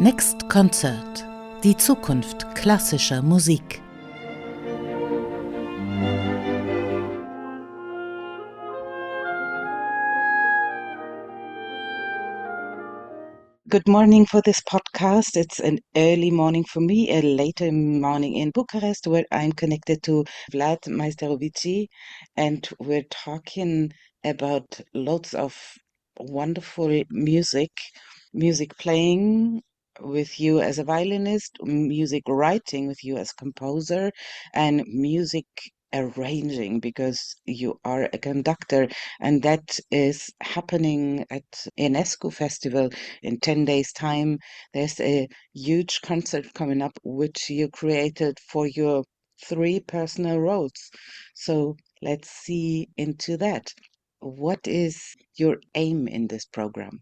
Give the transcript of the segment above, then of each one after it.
Next Konzert. Die Zukunft klassischer Musik. Good morning for this podcast. It's an early morning for me, a later morning in Bukarest, where I'm connected to Vlad Maistorovici, and we're talking about lots of wonderful music playing with you as a violinist, music writing with you as composer, and music arranging because you are a conductor, and that is happening at Enescu Festival in 10 days' time. There's a huge concert coming up, which you created for your three personal roles. So let's see into that. What is your aim in this program?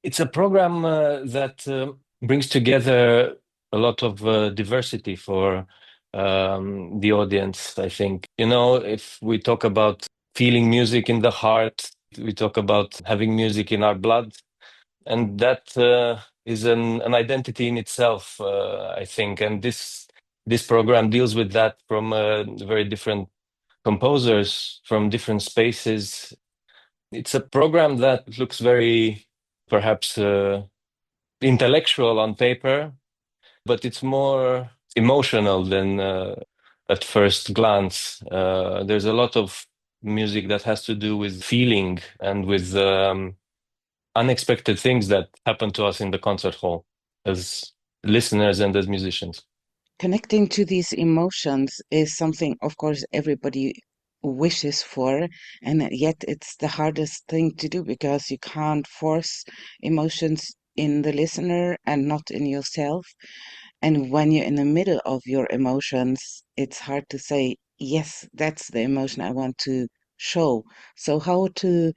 It's a program that brings together a lot of diversity for the audience, I think. You know, if we talk about feeling music in the heart, we talk about having music in our blood, and that is an identity in itself, I think. And this program deals with that from very different composers from different spaces. It's a program that looks very, perhaps, intellectual on paper, but it's more emotional than at first glance. There's a lot of music that has to do with feeling and with unexpected things that happen to us in the concert hall as listeners and as musicians. Connecting to these emotions is something, of course, everybody wishes for, and yet it's the hardest thing to do because you can't force emotions in the listener and not in yourself. And when you're in the middle of your emotions, it's hard to say, yes, that's the emotion I want to show. So, how to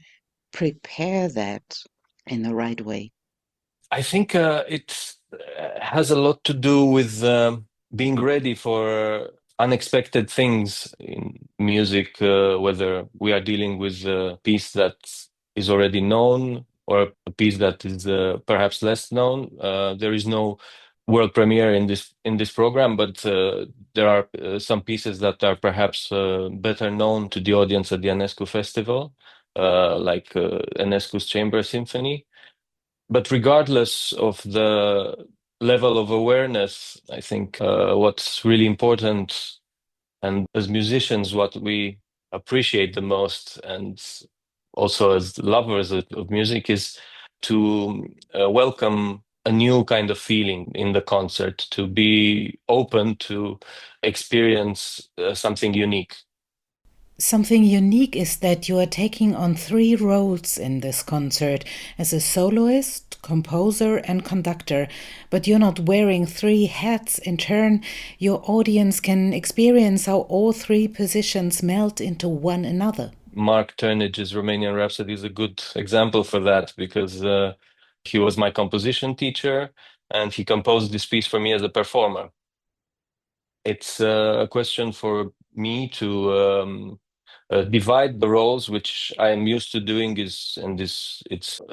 prepare that in the right way? I think it has a lot to do with being ready for unexpected things in music, whether we are dealing with a piece that is already known or a piece that is perhaps less known. There is no world premiere in this program, but there are some pieces that are perhaps better known to the audience at the Enescu Festival, like Enescu's Chamber Symphony. But regardless of the level of awareness, I think what's really important, and as musicians, what we appreciate the most, and also as lovers of music, is to welcome a new kind of feeling in the concert, to be open to experience something unique. Something unique is that you are taking on three roles in this concert as a soloist, composer, and conductor, but you're not wearing three hats in turn. Your audience can experience how all three positions melt into one another. Mark Turnage's Romanian Rhapsody is a good example for that because he was my composition teacher and he composed this piece for me as a performer. It's a question for me to divide the roles, which I am used to doing, it's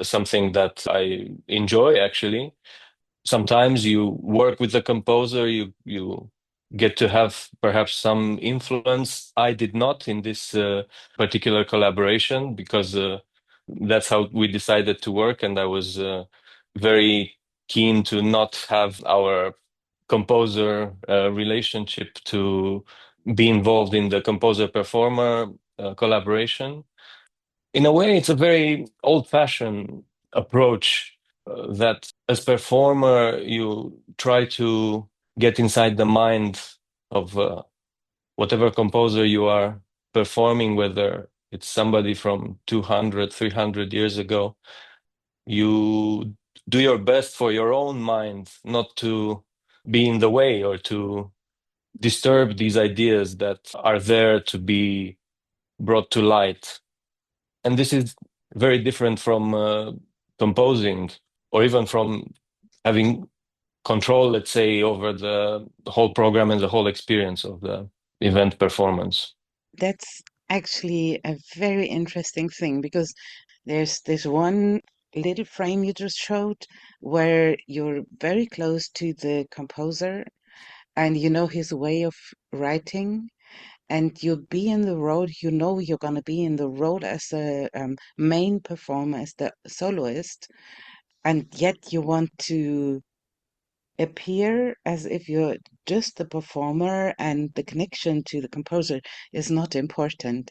something that I enjoy actually. Sometimes you work with the composer, you get to have perhaps some influence. I did not in this particular collaboration because that's how we decided to work, and I was very keen to not have our composer relationship to be involved in the composer-performer collaboration. In a way, it's a very old-fashioned approach that as performer, you try to get inside the mind of whatever composer you are performing, whether it's somebody from 200, 300 years ago. You do your best for your own mind, not to be in the way or to disturb these ideas that are there to be brought to light. And this is very different from composing or even from having control, let's say, over the whole program and the whole experience of the event performance. That's actually a very interesting thing because there's this one little frame you just showed, where you're very close to the composer and you know his way of writing, and you'll be in the role, you know you're going to be in the role as a main performer, as the soloist, and yet you want to appear as if you're just the performer and the connection to the composer is not important.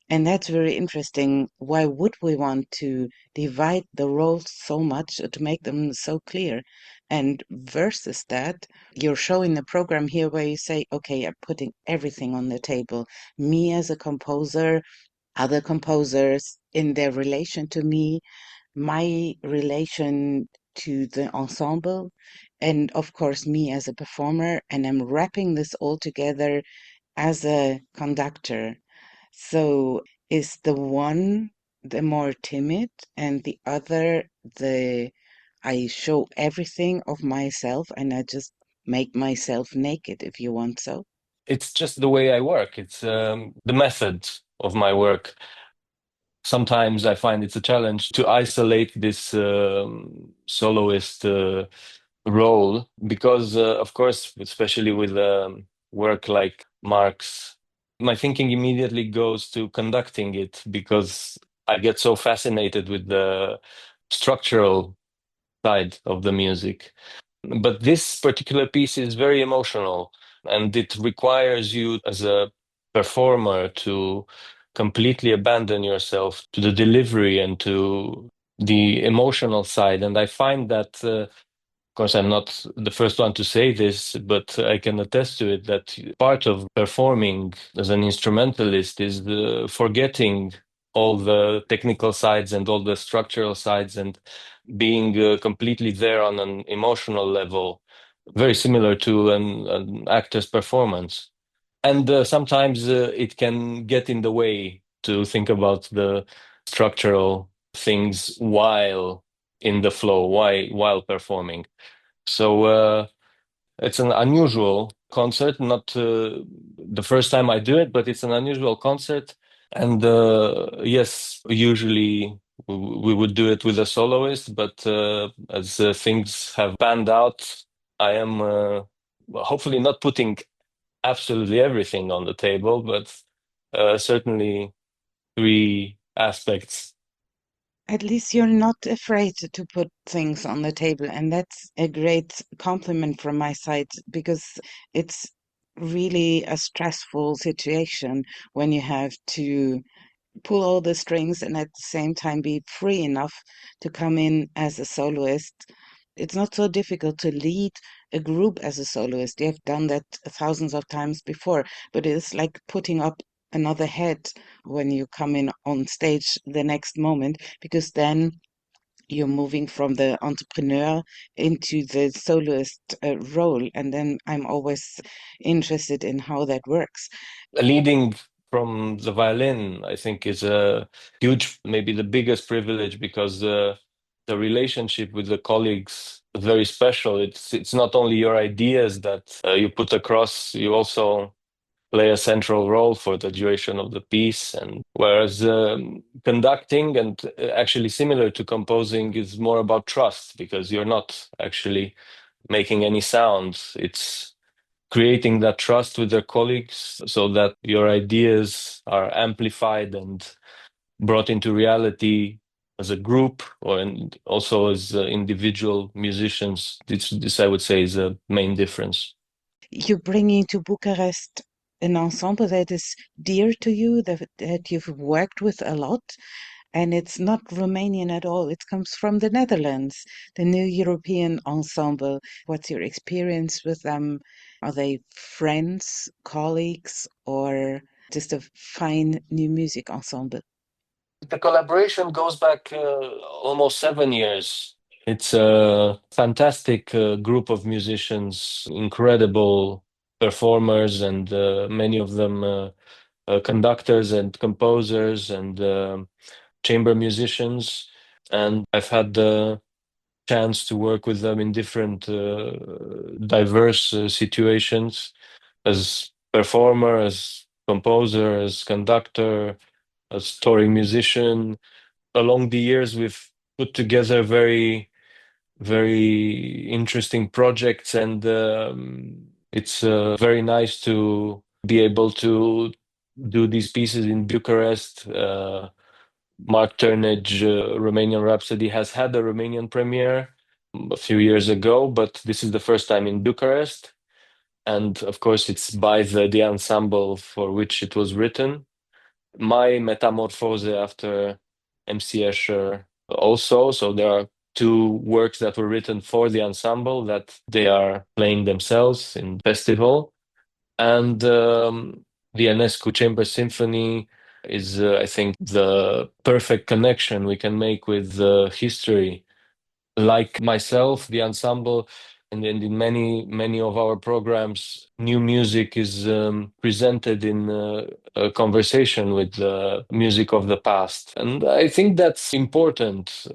And that's very interesting. Why would we want to divide the roles so much to make them so clear? And versus that, you're showing the program here where you say, okay, I'm putting everything on the table. Me as a composer, other composers in their relation to me, my relation to the ensemble, and of course, me as a performer. And I'm wrapping this all together as a conductor. So is the one the more timid and the other the I show everything of myself and I just make myself naked, if you want so? It's just the way I work. It's the method of my work. Sometimes I find it's a challenge to isolate this soloist role because, of course, especially with work like Mark's, my thinking immediately goes to conducting it because I get so fascinated with the structural side of the music. But this particular piece is very emotional and it requires you as a performer to completely abandon yourself to the delivery and to the emotional side. And I find that, of course, I'm not the first one to say this, but I can attest to it that part of performing as an instrumentalist is forgetting all the technical sides and all the structural sides and being completely there on an emotional level, very similar to an actor's performance. And sometimes it can get in the way to think about the structural things while in the flow, while performing. So it's an unusual concert, not the first time I do it, but it's an unusual concert. And yes, usually we would do it with a soloist, but as things have panned out, I am hopefully not putting absolutely everything on the table, but certainly three aspects. At least you're not afraid to put things on the table, and that's a great compliment from my side because it's really a stressful situation when you have to pull all the strings and at the same time be free enough to come in as a soloist. It's not so difficult to lead a group as a soloist. You have done that thousands of times before, but it's like putting up another head when you come in on stage the next moment, because then you're moving from the entrepreneur into the soloist role. And then I'm always interested in how that works. Leading from the violin, I think, is a huge, maybe the biggest privilege because the relationship with the colleagues is very special. It's not only your ideas that you put across, you also play a central role for the duration of the piece. And whereas conducting and actually similar to composing is more about trust because you're not actually making any sounds. It's creating that trust with their colleagues so that your ideas are amplified and brought into reality as a group or also as individual musicians. This, I would say, is a main difference. You're bringing to Bucharest an ensemble that is dear to you, that you've worked with a lot, and it's not Romanian at all. It comes from the Netherlands, the new European ensemble. What's your experience with them? Are they friends, colleagues, or just a fine new music ensemble? The collaboration goes back almost 7 years. It's a fantastic group of musicians, incredible performers, and many of them conductors and composers and chamber musicians. And I've had the chance to work with them in different diverse situations as performer, as composer, as conductor, as touring musician. Along the years, we've put together very, very interesting projects, and it's very nice to be able to do these pieces in Bukarest. Mark Turnage, Romanian Rhapsody, has had a Romanian premiere a few years ago, but this is the first time in Bucharest. And of course, it's by the ensemble for which it was written. My Metamorphose after MC Escher also. So there are two works that were written for the ensemble that they are playing themselves in the festival. And the Enescu Chamber Symphony is, I think, the perfect connection we can make with history. Like myself, the ensemble, and in many of our programs, new music is presented in a conversation with the music of the past. And I think that's important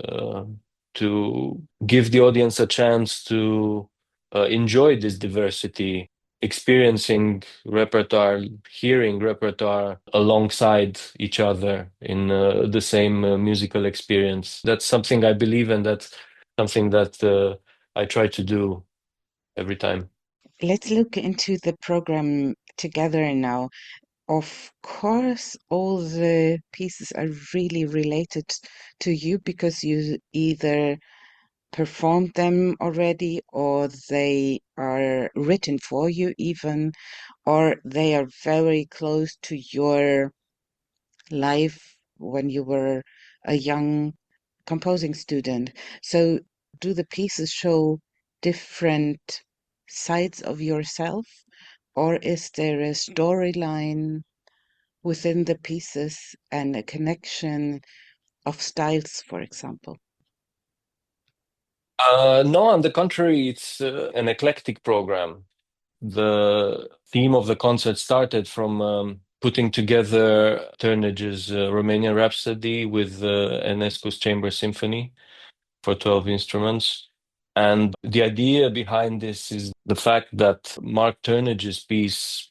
to give the audience a chance to enjoy this diversity, experiencing repertoire, hearing repertoire alongside each other in the same musical experience. That's something I believe in, that's something that I try to do every time. Let's look into the program together now. Of course, all the pieces are really related to you because you either performed them already, or they are written for you even, or they are very close to your life when you were a young composing student. So do the pieces show different sides of yourself, or is there a storyline within the pieces and a connection of styles, for example? No, on the contrary, it's an eclectic program. The theme of the concert started from putting together Turnage's Romanian Rhapsody with Enescu's Chamber Symphony for 12 instruments. And the idea behind this is the fact that Mark Turnage's piece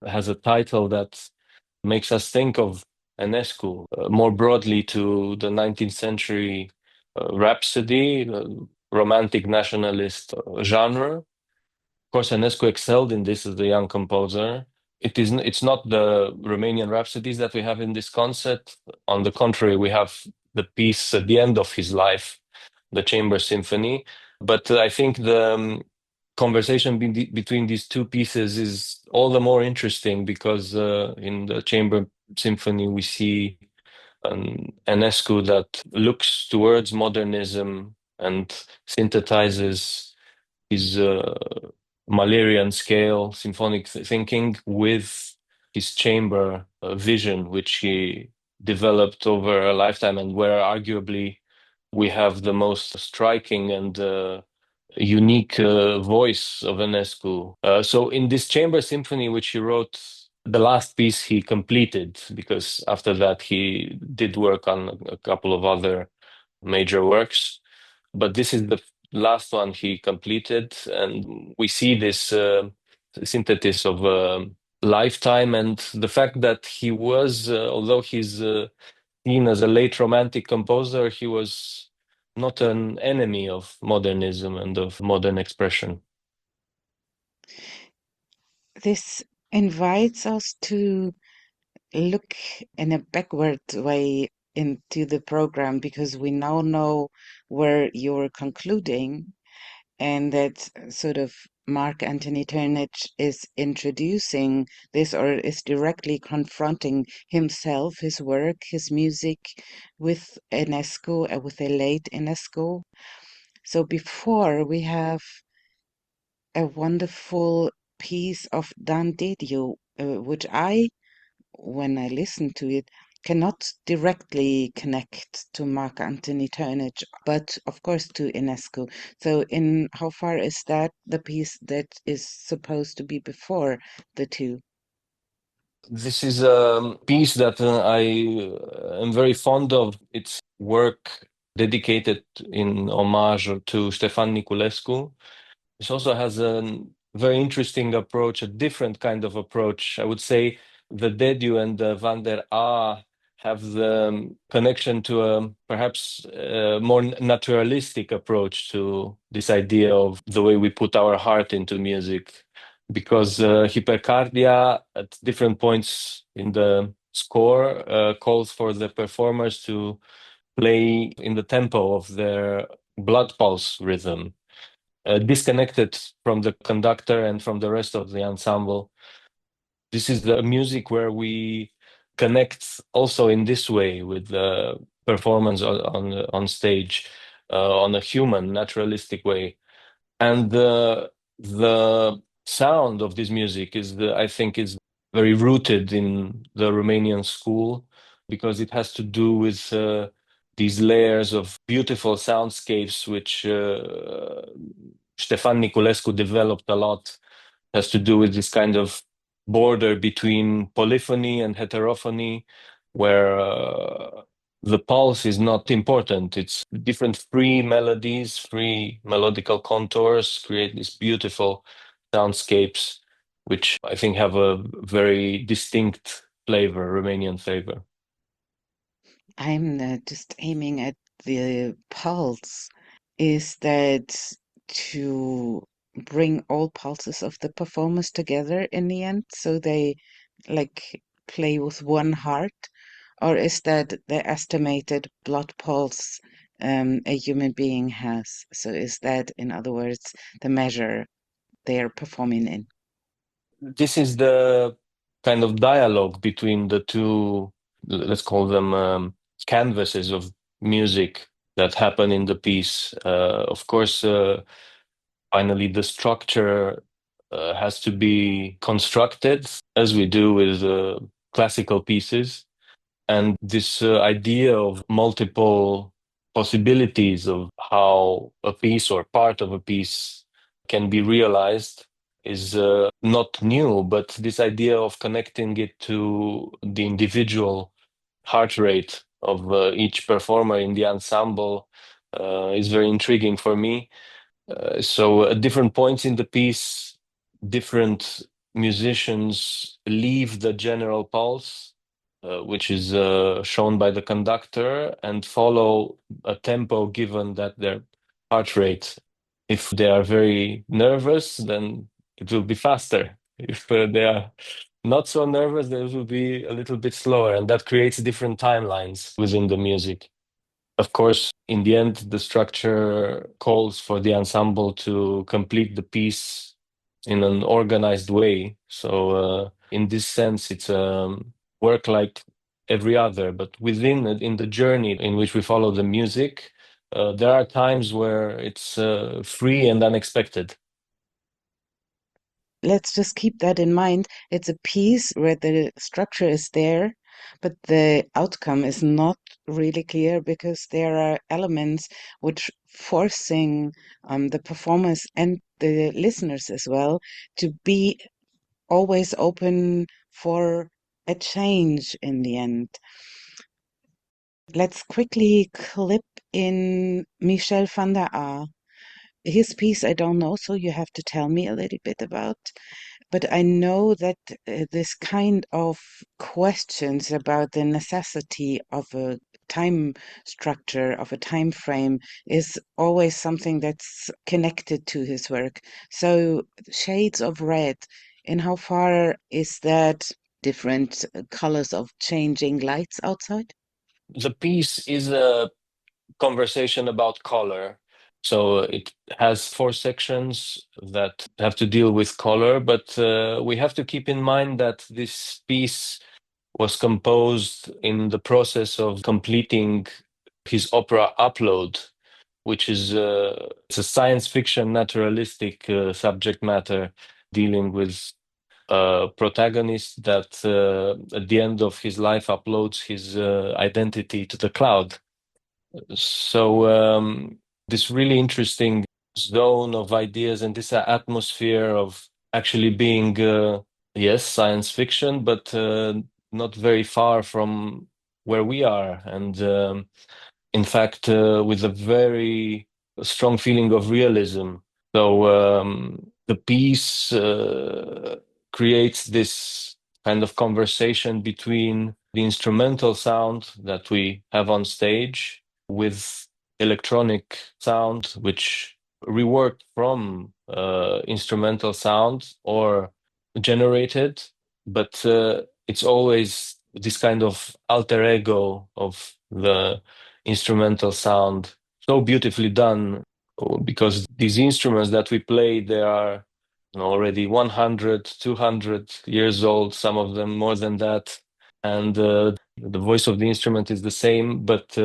has a title that makes us think of Enescu more broadly to the 19th century rhapsody, romantic nationalist genre. Of course, Enescu excelled in this as a young composer. It's not the Romanian rhapsodies that we have in this concert. On the contrary, we have the piece at the end of his life, the Chamber Symphony. But I think the conversation between these two pieces is all the more interesting because in the Chamber Symphony we see an Enescu that looks towards modernism and synthesizes his Mahlerian scale symphonic thinking with his chamber vision, which he developed over a lifetime, and where arguably we have the most striking and unique voice of Enescu. So in this chamber symphony, which he wrote, the last piece he completed, because after that he did work on a couple of other major works. But this is the last one he completed, and we see this synthesis of lifetime and the fact that he was, although he's seen as a late romantic composer, he was not an enemy of modernism and of modern expression. This invites us to look in a backward way into the program because we now know where you're concluding, and that sort of Mark Anthony Turnage is introducing this, or is directly confronting himself, his work, his music with Enescu, with the late Enescu. So before we have a wonderful piece of Dan Dediu, which I, when I listen to it, cannot directly connect to Mark Anthony Turnage, but of course to Enescu. So, in how far is that the piece that is supposed to be before the two? This is a piece that I am very fond of. It's work dedicated in homage to Ștefan Niculescu. This also has a very interesting approach, a different kind of approach. I would say the Dediu and the Van der A have the connection to a perhaps more naturalistic approach to this idea of the way we put our heart into music. Because Hypercardia at different points in the score calls for the performers to play in the tempo of their blood pulse rhythm, disconnected from the conductor and from the rest of the ensemble. This is the music where we connect also in this way with the performance on stage, on a human, naturalistic way. And the sound of this music I think, is very rooted in the Romanian school, because it has to do with these layers of beautiful soundscapes, which Ștefan Niculescu developed a lot. Has to do with this kind of border between polyphony and heterophony, where the pulse is not important. It's different free melodies, free melodical contours create these beautiful soundscapes, which I think have a very distinct flavor, Romanian flavor. I'm just aiming at the pulse. Is that to bring all pulses of the performers together in the end so they like play with one heart? Or is that the estimated blood pulse a human being has? So is that, in other words, the measure they are performing in? This is the kind of dialogue between the two, let's call them canvases of music that happen in the piece. Of course, finally, the structure has to be constructed, as we do with classical pieces. And this idea of multiple possibilities of how a piece or part of a piece can be realized is not new, but this idea of connecting it to the individual heart rate of each performer in the ensemble is very intriguing for me. So at different points in the piece, different musicians leave the general pulse, which is shown by the conductor, and follow a tempo given that their heart rate. If they are very nervous, then it will be faster. If they are not so nervous, then it will be a little bit slower, and that creates different timelines within the music. Of course, in the end, the structure calls for the ensemble to complete the piece in an organized way. So, in this sense, it's work like every other. But within it, in the journey in which we follow the music, there are times where it's free and unexpected. Let's just keep that in mind. It's a piece where the structure is there, but the outcome is not really clear because there are elements which forcing the performers and the listeners as well to be always open for a change in the end. Let's quickly clip in Michel van der Aa. His piece I don't know, so you have to tell me a little bit about. But I know that this kind of questions about the necessity of a time structure, of a time frame, is always something that's connected to his work. So, shades of red, in how far is that different colors of changing lights outside? The piece is a conversation about color. So it has four sections that have to deal with color, but we have to keep in mind that this piece was composed in the process of completing his opera Upload, which is it's a science fiction naturalistic subject matter dealing with a protagonist that at the end of his life uploads his identity to the cloud. So this really interesting zone of ideas and this atmosphere of actually being, yes, science fiction, but not very far from where we are. And in fact, with a very strong feeling of realism. So the piece creates this kind of conversation between the instrumental sound that we have on stage with electronic sound, which reworked from instrumental sound or generated, but it's always this kind of alter ego of the instrumental sound, so beautifully done, because these instruments that we play, they are already 100, 200 years old, some of them more than that. And the voice of the instrument is the same, but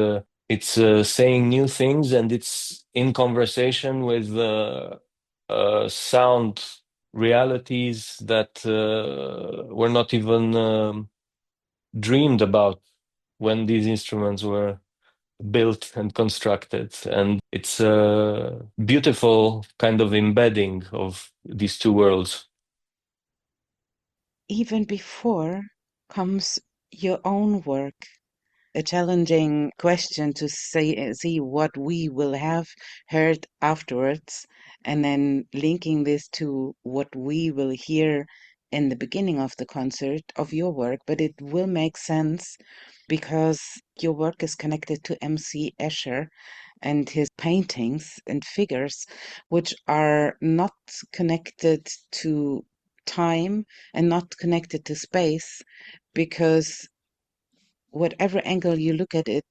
it's saying new things, and it's in conversation with sound realities that were not even dreamed about when these instruments were built and constructed. And it's a beautiful kind of embedding of these two worlds. Even before comes your own work, a challenging question to see what we will have heard afterwards, and then linking this to what we will hear in the beginning of the concert of your work. But it will make sense because your work is connected to MC Escher and his paintings and figures, which are not connected to time and not connected to space, because whatever angle you look at it,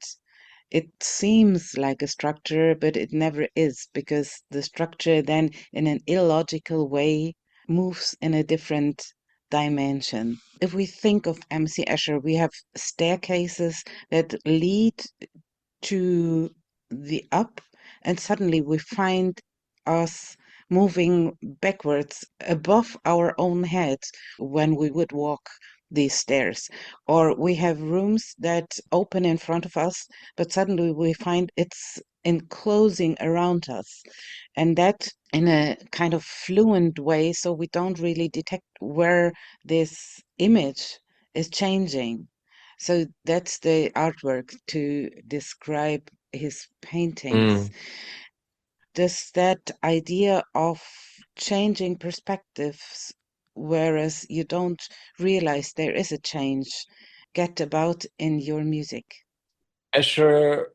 it seems like a structure, but it never is, because the structure then, in an illogical way, moves in a different dimension. If we think of MC Escher, we have staircases that lead to the up, and suddenly we find us moving backwards above our own heads when we would walk these stairs. Or we have rooms that open in front of us, but suddenly we find it's enclosing around us. And that in a kind of fluent way, so we don't really detect where this image is changing. So that's the artwork to describe his paintings. Mm. Does that idea of changing perspectives, whereas you don't realize there is a change, get about in your music? Escher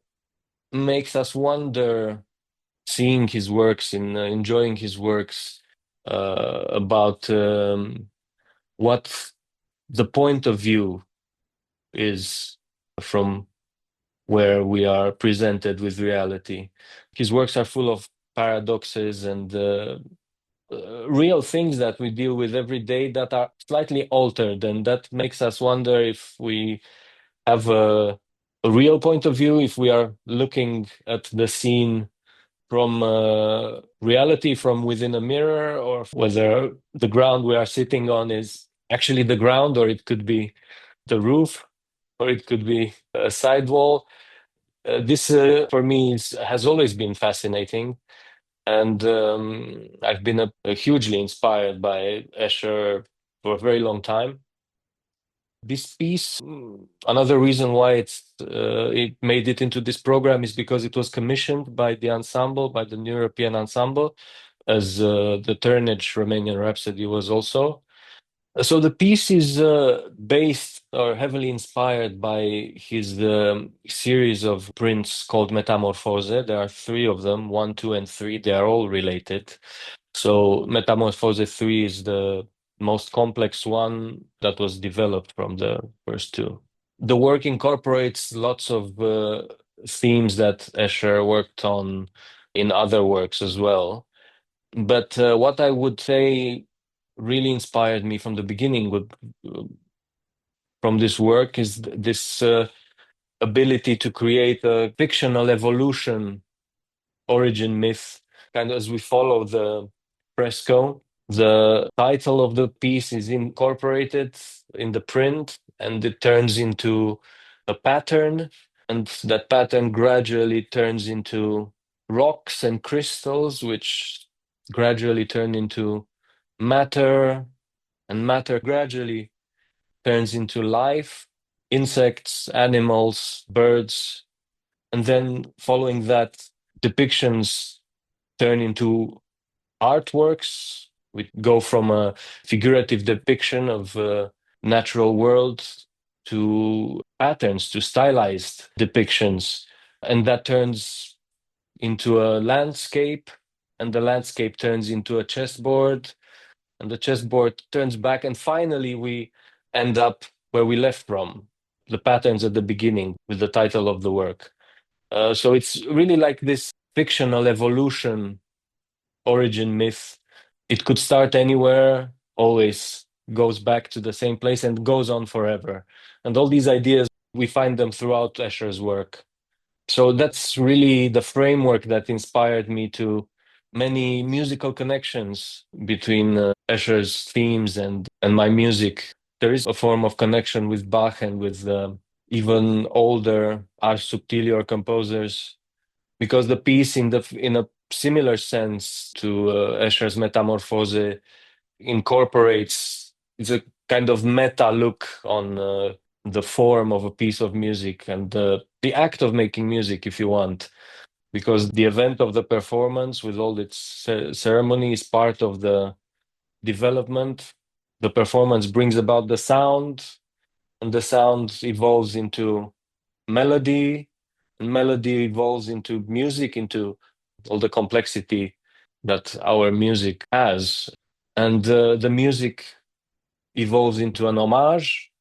makes us wonder, seeing his works, enjoying his works, about what the point of view is from where we are presented with reality. His works are full of paradoxes and real things that we deal with every day that are slightly altered, and that makes us wonder if we have a real point of view, if we are looking at the scene from reality from within a mirror, or whether the ground we are sitting on is actually the ground, or it could be the roof, or it could be a sidewall. This, for me, has always been fascinating. And I've been hugely inspired by Escher for a very long time. This piece, another reason why it made it into this program is because it was commissioned by the ensemble, by the European Ensemble, as the Turnage Romanian Rhapsody was also. So the piece is based or heavily inspired by his series of prints called Metamorphose. There are three of them, 1, 2, and 3. They are all related. So Metamorphose 3 is the most complex one that was developed from the first two. The work incorporates lots of themes that Escher worked on in other works as well. But what I would say really inspired me from the beginning from this work is this ability to create a fictional evolution, origin myth, kind of as we follow the fresco. The title of the piece is incorporated in the print, and it turns into a pattern, and that pattern gradually turns into rocks and crystals, which gradually turn into matter, and matter gradually turns into life, insects, animals, birds, and then following that, depictions turn into artworks. We go from a figurative depiction of a natural world to patterns, to stylized depictions. And that turns into a landscape, and the landscape turns into a chessboard, and the chessboard turns back, and finally we end up where we left from, the patterns at the beginning with the title of the work. So it's really like this fictional evolution, origin myth. It could start anywhere, always goes back to the same place and goes on forever. And all these ideas, we find them throughout Escher's work. So that's really the framework that inspired me to many musical connections between Escher's themes and my music. There is a form of connection with Bach and with even older ars subtilior composers, because the piece in a similar sense to Escher's Metamorphose incorporates, it's a kind of meta look on the form of a piece of music and the act of making music, if you want, because the event of the performance with all its ceremony is part of the development. The performance brings about the sound, and the sound evolves into melody, and melody evolves into music, into all the complexity that our music has. And the music evolves into an homage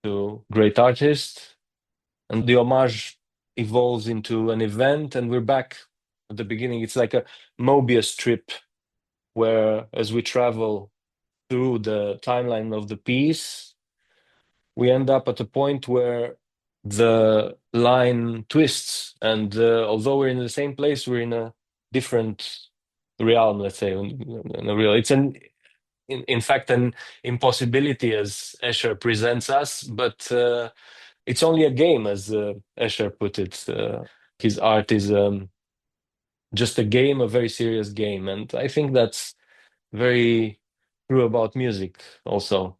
to great artists, and the homage evolves into an event, and we're back at the beginning. It's like a Mobius strip where, as we travel through the timeline of the piece, we end up at a point where the line twists, and although we're in the same place, we're in a different realm, let's say. It's in fact an impossibility, as Escher presents us, but it's only a game, as Escher put it. His art is just a game, a very serious game, and I think that's very true about music also.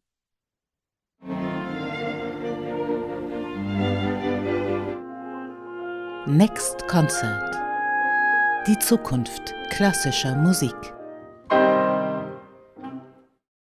Next Konzert. Die Zukunft klassischer Musik.